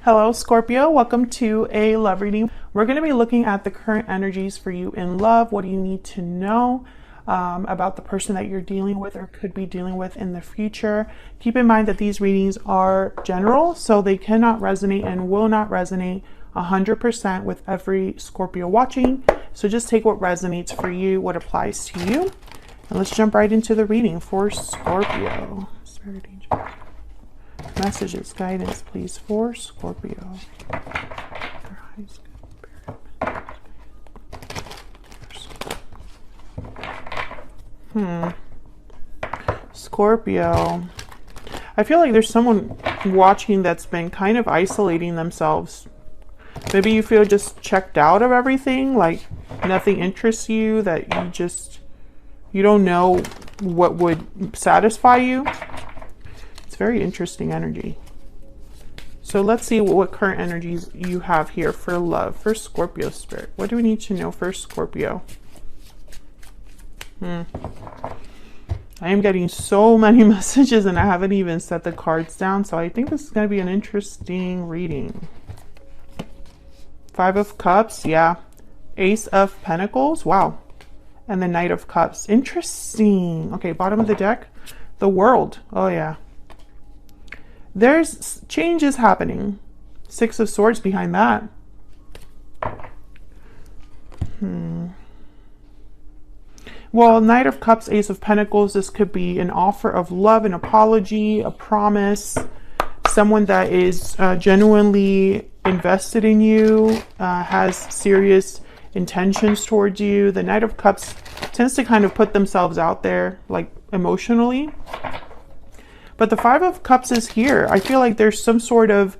Hello, Scorpio. Welcome to a love reading. We're going to be looking at the current energies for you in love. What do you need to know about the person that you're dealing with or could be dealing with in the future? Keep in mind that these readings are general, so they cannot resonate and will not resonate 100% with every Scorpio watching. So just take what resonates for you, what applies to you. And let's jump right into the reading for Scorpio. It's very dangerous. Messages, guidance, please, for Scorpio. Scorpio. I feel like there's someone watching that's been kind of isolating themselves. Maybe you feel just checked out of everything, like nothing interests you, that you don't know what would satisfy you. Very interesting energy. So let's see what current energies you have here for love, for Scorpio spirit. What do we need to know for Scorpio? I am getting so many messages and I haven't even set the cards down. So I think this is going to be an interesting reading. Five of Cups. Yeah. Ace of Pentacles. Wow. And the Knight of Cups. Interesting. Okay. Bottom of the deck. The World. Oh yeah. There's changes happening. Six of Swords behind that. Well, Knight of Cups, Ace of Pentacles. This could be an offer of love, an apology, a promise. Someone that is genuinely invested in you, has serious intentions towards you. The Knight of Cups tends to kind of put themselves out there, like emotionally. But the Five of Cups is here. I feel like there's some sort of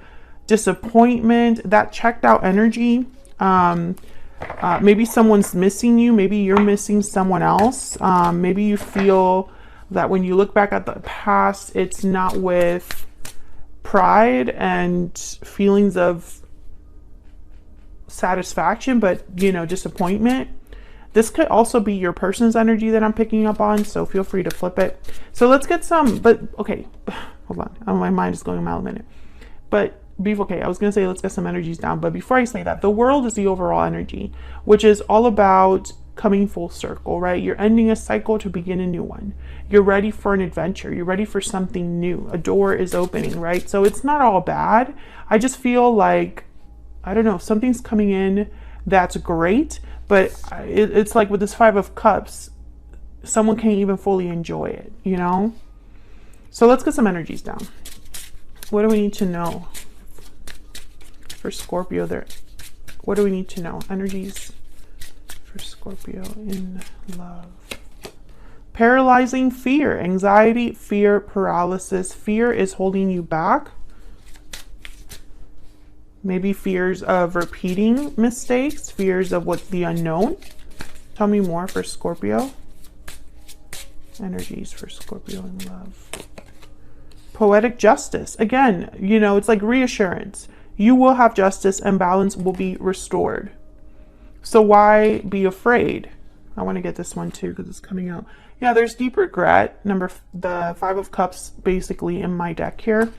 disappointment, that checked out energy. Maybe someone's missing you. Maybe you're missing someone else. Maybe you feel that when you look back at the past, it's not with pride and feelings of satisfaction, but, you know, disappointment. This could also be your person's energy that I'm picking up on, so feel free to flip it. So let's get some, but okay, hold on. Oh, my mind is going a mile a minute. But okay, I was going to say let's get some energies down, but before I say that, the World is the overall energy, which is all about coming full circle, right? You're ending a cycle to begin a new one. You're ready for an adventure. You're ready for something new. A door is opening, right? So it's not all bad. I just feel like, I don't know, something's coming in that's great. But it's like with this Five of Cups, someone can't even fully enjoy it, you know? So let's get some energies down. What do we need to know for Scorpio there? What do we need to know? Energies for Scorpio in love. Paralyzing fear, anxiety, fear, paralysis. Fear is holding you back. Maybe fears of repeating mistakes, fears of what's the unknown. Tell me more for Scorpio. Energies for Scorpio in love. Poetic justice. Again, you know, it's like reassurance. You will have justice and balance will be restored. So why be afraid? I want to get this one too because it's coming out. Yeah, there's deep regret. The Five of Cups basically in my deck here.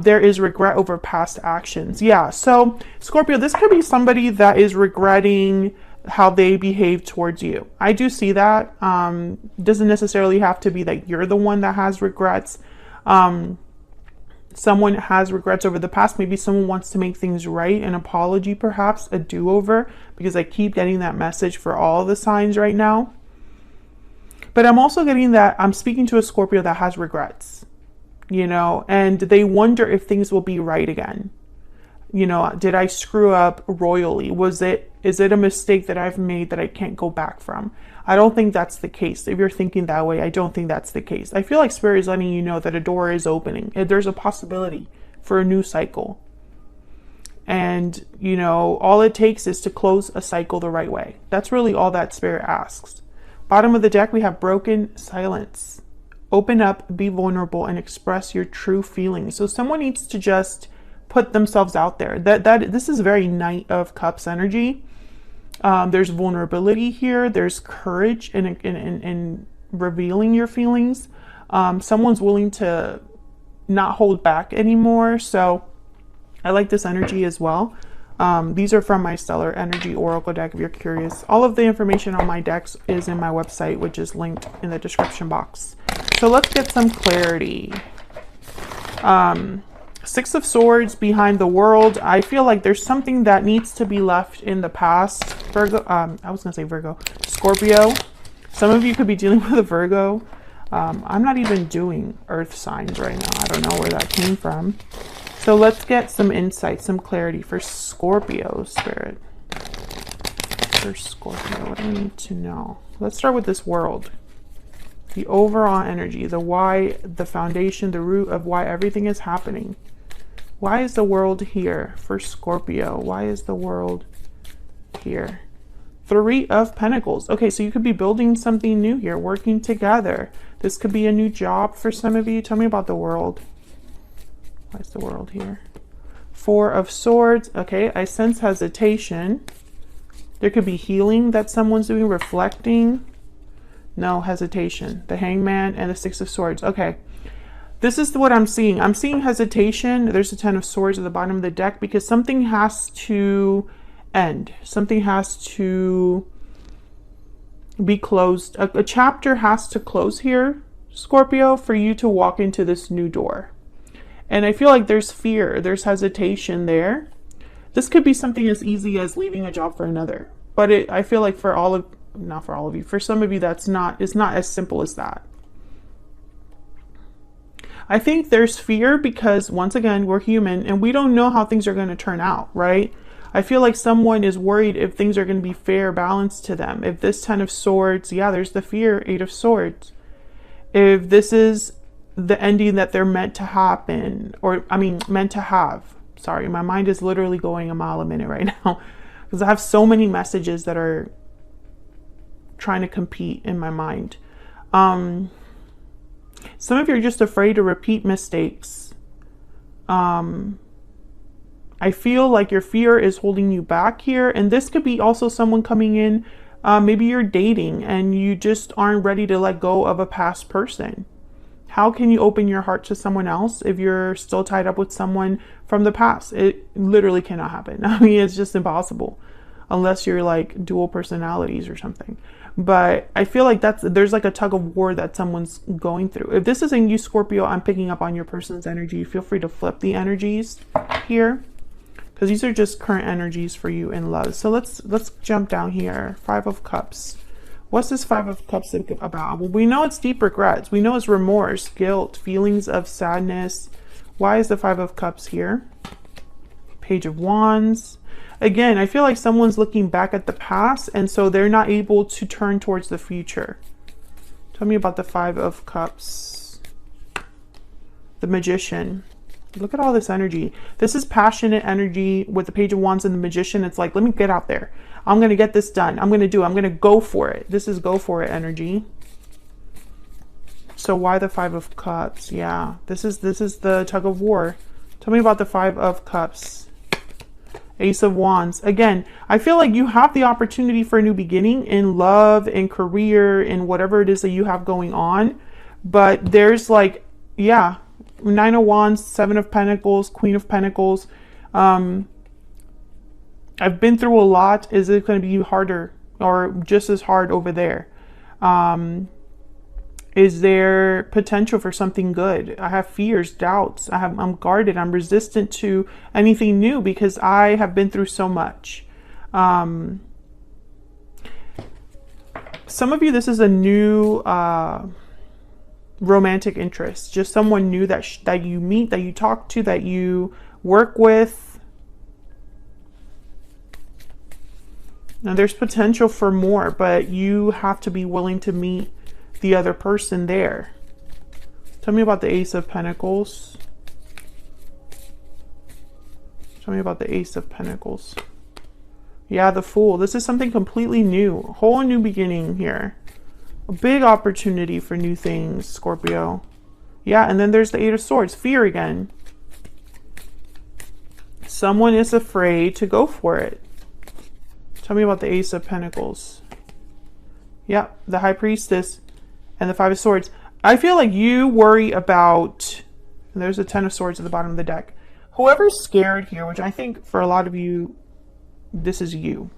There is regret over past actions. Yeah, so Scorpio, this could be somebody that is regretting how they behave towards you. I do see that. Doesn't necessarily have to be that you're the one that has regrets. Someone has regrets over the past. Maybe someone wants to make things right, an apology perhaps, a do-over, because I keep getting that message for all the signs right now. But I'm also getting that I'm speaking to a Scorpio that has regrets. You know, and they wonder if things will be right again. You know, did I screw up royally? Is it a mistake that I've made that I can't go back from? I don't think that's the case. If you're thinking that way, I don't think that's the case. I feel like Spirit is letting you know that a door is opening. There's a possibility for a new cycle. And, you know, all it takes is to close a cycle the right way. That's really all that Spirit asks. Bottom of the deck, we have broken silence. Open up, be vulnerable, and express your true feelings. So someone needs to just put themselves out there. This is very Knight of Cups energy. There's vulnerability here. There's courage in revealing your feelings. Someone's willing to not hold back anymore. So I like this energy as well. These are from my Stellar Energy Oracle deck if you're curious. All of the information on my decks is in my website, which is linked in the description box. So let's get some clarity. Six of Swords behind the world. I feel like there's something that needs to be left in the past. Virgo, I was gonna say Virgo. Scorpio. Some of you could be dealing with a Virgo. I'm not even doing earth signs right now. I don't know where that came from. So let's get some insight, some clarity for Scorpio spirit. For Scorpio, what do I need to know? Let's start with this world. The overall energy, the why, the foundation, the root of why everything is happening. Why is the world here for Scorpio? Why is the world here? Three of Pentacles. Okay, so you could be building something new here, working together. This could be a new job for some of you. Tell me about the world. Why is the world here? Four of Swords. Okay, I sense hesitation. There could be healing that someone's doing, reflecting. No, hesitation. The Hangman and the Six of Swords. Okay, this is what I'm seeing. I'm seeing hesitation. There's a Ten of Swords at the bottom of the deck because something has to end. Something has to be closed. A chapter has to close here, Scorpio, for you to walk into this new door. And I feel like there's fear, there's hesitation there. This could be something as easy as leaving a job for another. But I feel like for all of, not for all of you, for some of you it's not as simple as that. I think there's fear because, once again, we're human and we don't know how things are going to turn out, right? I feel like someone is worried if things are going to be fair, balanced to them. If this Ten of Swords, yeah, there's the fear, Eight of Swords. If this is the ending that they're meant to happen, or I mean, meant to have. Sorry, my mind is literally going a mile a minute right now because I have so many messages that are trying to compete in my mind. Some of you are just afraid to repeat mistakes. I feel like your fear is holding you back here. And this could be also someone coming in. Maybe you're dating and you just aren't ready to let go of a past person. How can you open your heart to someone else if you're still tied up with someone from the past? It literally cannot happen. I mean, it's just impossible unless you're like dual personalities or something. But I feel like there's like a tug of war that someone's going through. If this isn't you, Scorpio, I'm picking up on your person's energy. Feel free to flip the energies here because these are just current energies for you in love. So let's jump down here. Five of Cups. What's this Five of Cups about? Well, we know it's deep regrets. We know it's remorse, guilt, feelings of sadness. Why is the Five of Cups here? Page of Wands. Again, I feel like someone's looking back at the past and so they're not able to turn towards the future. Tell me about the Five of Cups. The Magician. Look at all this energy. This is passionate energy with the Page of Wands and the Magician. It's like, let me get out there. I'm going to get this done. I'm going to go for it. This is go for it energy. So why the Five of Cups? Yeah, this is the tug of war. Tell me about the Five of Cups. Ace of Wands. Again, I feel like you have the opportunity for a new beginning in love, in career, in whatever it is that you have going on. But there's like, yeah, Nine of Wands, Seven of Pentacles, Queen of Pentacles. I've been through a lot. Is it going to be harder or just as hard over there? Is there potential for something good? I have fears, doubts. I'm guarded. I'm resistant to anything new because I have been through so much. Some of you, this is a new romantic interest. Just someone new that you meet, that you talk to, that you work with. Now there's potential for more, but you have to be willing to meet the other person there. Tell me about the Ace of Pentacles. Tell me about the Ace of Pentacles. Yeah, the Fool. This is something completely new. A whole new beginning here. A big opportunity for new things, Scorpio. Yeah, and then there's the Eight of Swords. Fear again. Someone is afraid to go for it. Tell me about the Ace of Pentacles. Yeah, the High Priestess and the Five of Swords. I feel like you worry about, and there's a Ten of Swords at the bottom of the deck. Whoever's scared here, which I think for a lot of you, this is you.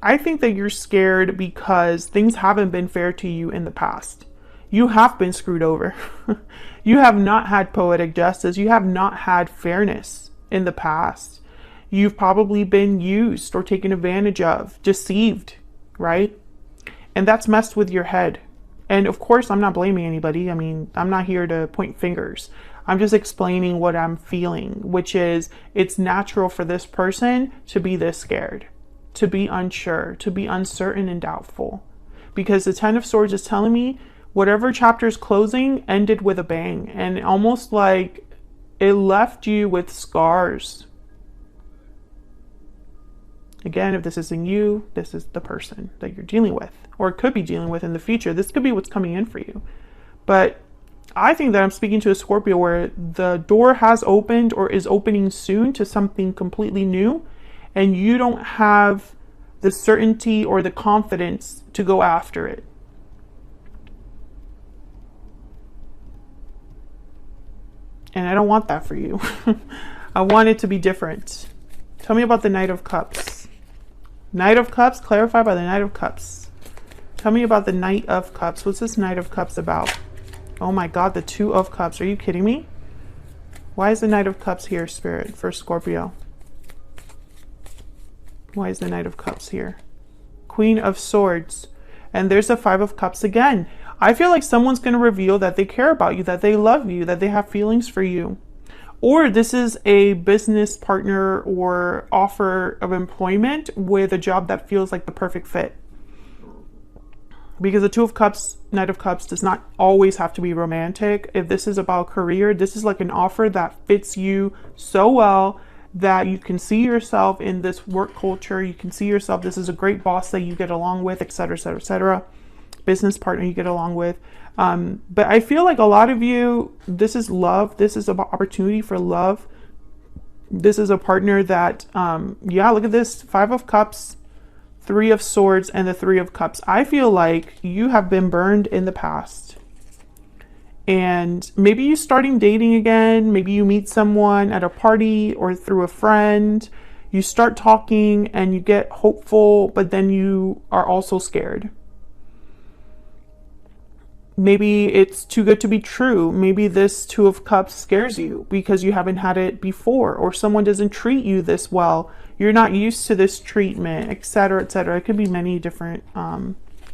I think that you're scared because things haven't been fair to you in the past. You have been screwed over. You have not had poetic justice. You have not had fairness in the past. You've probably been used or taken advantage of, deceived, right? And that's messed with your head. And of course, I'm not blaming anybody. I mean, I'm not here to point fingers. I'm just explaining what I'm feeling, which is it's natural for this person to be this scared, to be unsure, to be uncertain and doubtful. Because the Ten of Swords is telling me whatever chapter is closing ended with a bang. And almost like it left you with scars. Again, if this isn't you, this is the person that you're dealing with, or could be dealing with in the future. This could be what's coming in for you. But I think that I'm speaking to a Scorpio where the door has opened or is opening soon to something completely new, and you don't have the certainty or the confidence to go after it. And I don't want that for you. I want it to be different. Tell me about the Knight of Cups. Knight of Cups, clarified by the Knight of Cups. Tell me about the Knight of Cups. What's this Knight of Cups about? Oh my God, the Two of Cups. Are you kidding me? Why is the Knight of Cups here, Spirit, for Scorpio? Why is the Knight of Cups here? Queen of Swords. And there's the Five of Cups again. I feel like someone's going to reveal that they care about you, that they love you, that they have feelings for you. Or this is a business partner or offer of employment with a job that feels like the perfect fit. Because the Two of Cups, Knight of Cups does not always have to be romantic. If this is about career, this is like an offer that fits you so well that you can see yourself in this work culture. You can see yourself, this is a great boss that you get along with, etc., etc., etc. Business partner you get along with. But I feel like a lot of you, this is love. This is about opportunity for love. This is a partner that, yeah, look at this. Five of Cups, Three of Swords, and the Three of Cups. I feel like you have been burned in the past. And maybe you're starting dating again. Maybe you meet someone at a party or through a friend. You start talking and you get hopeful, but then you are also scared. Maybe it's too good to be true. Maybe this Two of Cups scares you because you haven't had it before, or someone doesn't treat you this well. You're not used to this treatment, etc., etc. It could be many different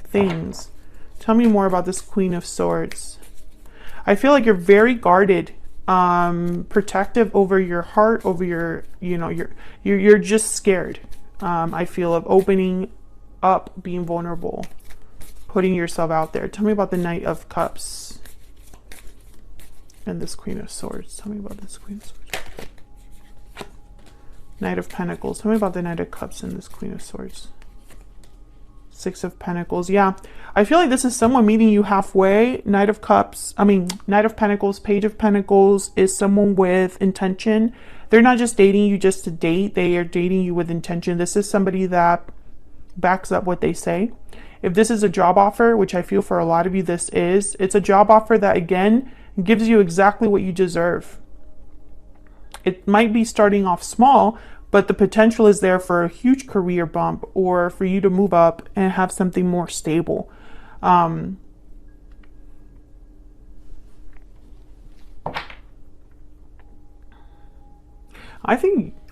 things. Tell me more about this Queen of Swords. I feel like you're very guarded, protective over your heart, over your, you're just scared. I feel of opening up, being vulnerable, putting yourself out there. Tell me about the Knight of Cups and this Queen of Swords. Tell me about this Queen of Swords. Knight of Pentacles. Tell me about the Knight of Cups and this Queen of Swords. Six of Pentacles. Yeah, I feel like this is someone meeting you halfway. Knight of Pentacles, Page of Pentacles is someone with intention. They're not just dating you just to date. They are dating you with intention. This is somebody that backs up what they say. If this is a job offer, which I feel for a lot of you this is, it's a job offer that, again, gives you exactly what you deserve. It might be starting off small, but the potential is there for a huge career bump or for you to move up and have something more stable. I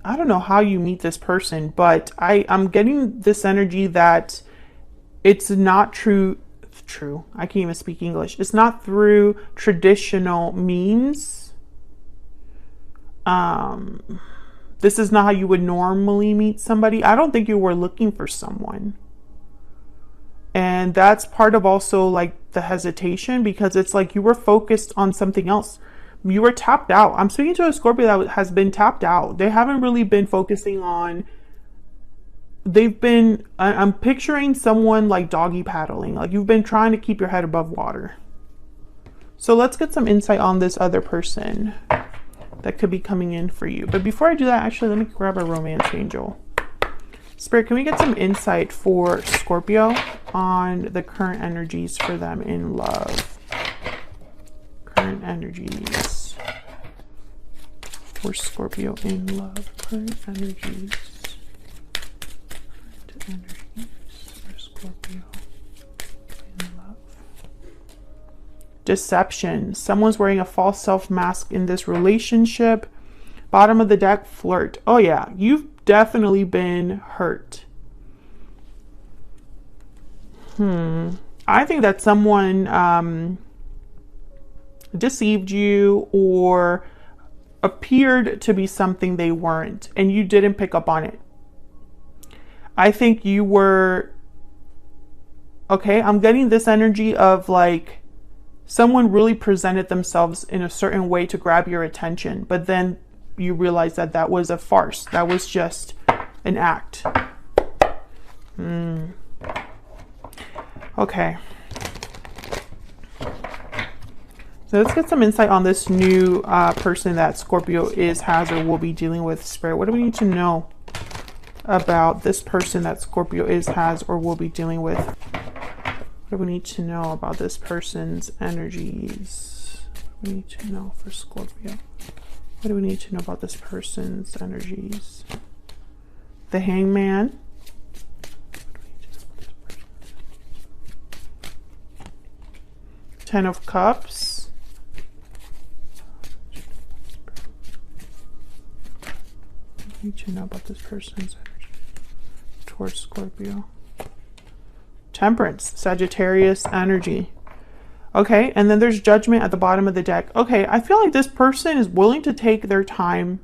don't know how you meet this person, but I'm getting this energy that it's not true. I can't even speak English. It's not through traditional means. This is not how you would normally meet somebody. I don't think you were looking for someone. And that's part of also like the hesitation, because it's like you were focused on something else. You were tapped out. I'm speaking to a Scorpio that has been tapped out. They haven't really been focusing on, I'm picturing someone like doggy paddling. Like you've been trying to keep your head above water. So let's get some insight on this other person that could be coming in for you. But before I do that, actually, let me grab a romance angel. Spirit, can we get some insight for Scorpio on the current energies for them in love? Current energies for Scorpio in love. Current energies. Current energies for Scorpio in love. Deception. Someone's wearing a false self mask in this relationship. Bottom of the deck, flirt. Oh yeah, you've definitely been hurt. I think that someone deceived you or appeared to be something they weren't, and you didn't pick up on it. I think you were, okay, I'm getting this energy of like someone really presented themselves in a certain way to grab your attention, but then you realize that that was a farce. That was just an act. Okay. So let's get some insight on this new person that Scorpio has, or will be dealing with. Spirit, what do we need to know about this person that Scorpio has, or will be dealing with? What do we need to know about this person's energies? What do we need to know for Scorpio? What do we need to know about this person's energies? The Hangman. Ten of Cups. What do we need to know about this person's energy towards Scorpio? Temperance, Sagittarius energy. Okay, and then there's Judgment at the bottom of the deck. Okay, I feel like this person is willing to take their time.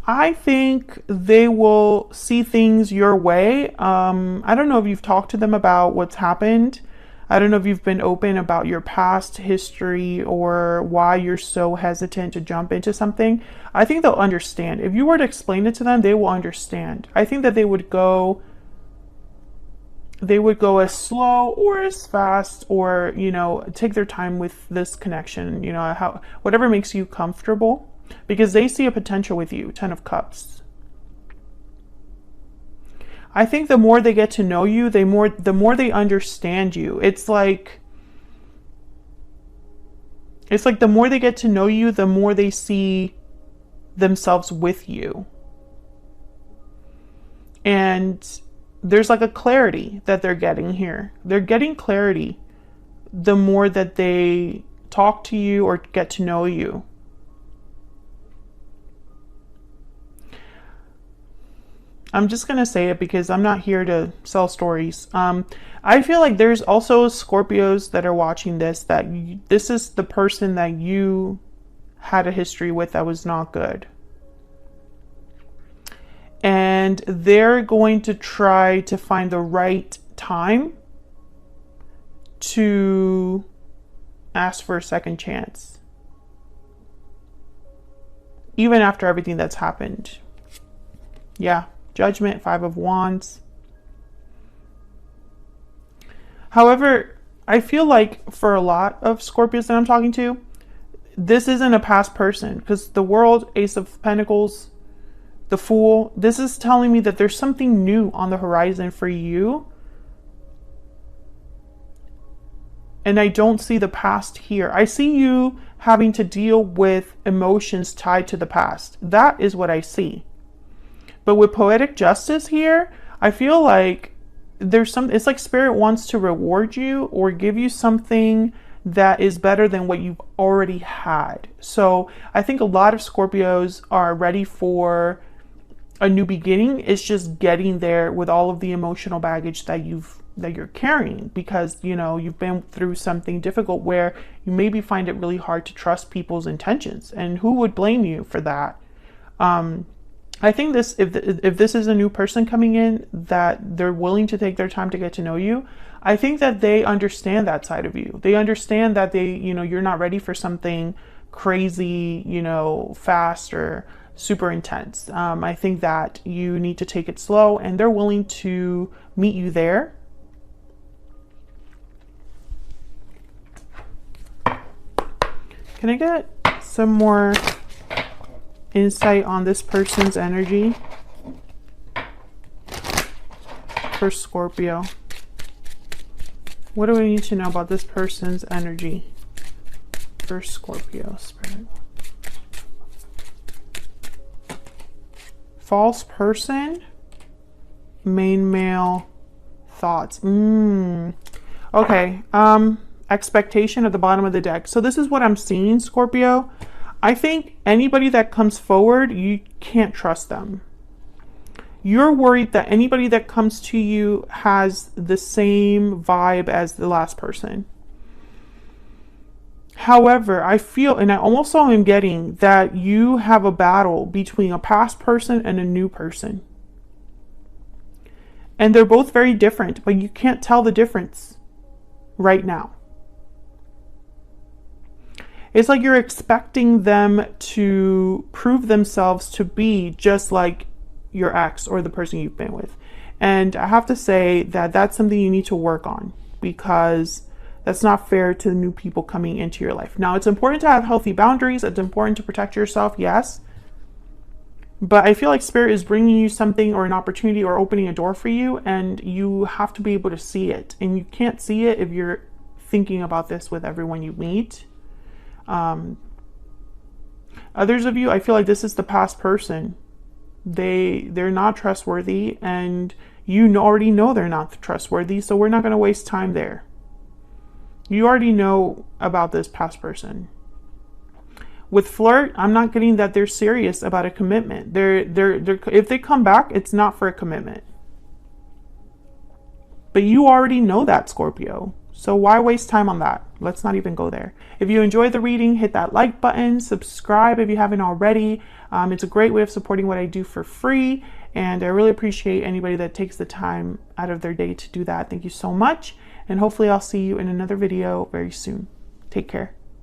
I think they will see things your way. I don't know if you've talked to them about what's happened. I don't know if you've been open about your past history or why you're so hesitant to jump into something. I think they'll understand. If you were to explain it to them, they will understand. I think that they would go as slow or as fast, or, you know, take their time with this connection, you know, whatever makes you comfortable, because they see a potential with you. Ten of Cups. I think the more they get to know you, the more they understand you. It's like the more they get to know you, the more they see themselves with you. And there's like a clarity that they're getting here. They're getting clarity the more that they talk to you or get to know you. I'm just going to say it because I'm not here to sell stories. I feel like there's also Scorpios that are watching this, that this is the person that you had a history with that was not good. And they're going to try to find the right time to ask for a second chance, even after everything that's happened. Yeah. Judgment, Five of Wands. However, I feel like for a lot of Scorpios that I'm talking to, this isn't a past person, because the World, Ace of Pentacles, the Fool, this is telling me that there's something new on the horizon for you. And I don't see the past here. I see you having to deal with emotions tied to the past. That is what I see. But with Poetic Justice here, I feel like it's like Spirit wants to reward you or give you something that is better than what you've already had. So I think a lot of Scorpios are ready for a new beginning. It's just getting there with all of the emotional baggage that you're carrying, because, you know, you've been through something difficult where you maybe find it really hard to trust people's intentions, and who would blame you for that? I think if this is a new person coming in, that they're willing to take their time to get to know you, I think that they understand that side of you. They understand that you're not ready for something crazy, fast or super intense. I think that you need to take it slow, and they're willing to meet you there. Can I get some more insight on this person's energy for Scorpio? What do I need to know about this person's energy for Scorpio Spirit? False person, main male, thoughts. Okay. Expectation at the bottom of the deck. So this is what I'm seeing, Scorpio. I think anybody that comes forward, you can't trust them. You're worried that anybody that comes to you has the same vibe as the last person. However, I feel, and I also am getting that you have a battle between a past person and a new person. And they're both very different, but you can't tell the difference right now. It's like you're expecting them to prove themselves to be just like your ex or the person you've been with. And I have to say that that's something you need to work on, because that's not fair to the new people coming into your life. Now, it's important to have healthy boundaries. It's important to protect yourself, yes. But I feel like Spirit is bringing you something or an opportunity or opening a door for you, and you have to be able to see it. And you can't see it if you're thinking about this with everyone you meet. Others of you, I feel like this is the past person. They're not trustworthy, and you already know they're not trustworthy, so we're not going to waste time there. You already know about this past person. With flirt, I'm not getting that they're serious about a commitment. If they come back, it's not for a commitment. But you already know that, Scorpio. So why waste time on that? Let's not even go there. If you enjoyed the reading, hit that like button, subscribe if you haven't already. It's a great way of supporting what I do for free, and I really appreciate anybody that takes the time out of their day to do that. Thank you so much, and hopefully I'll see you in another video very soon. Take care.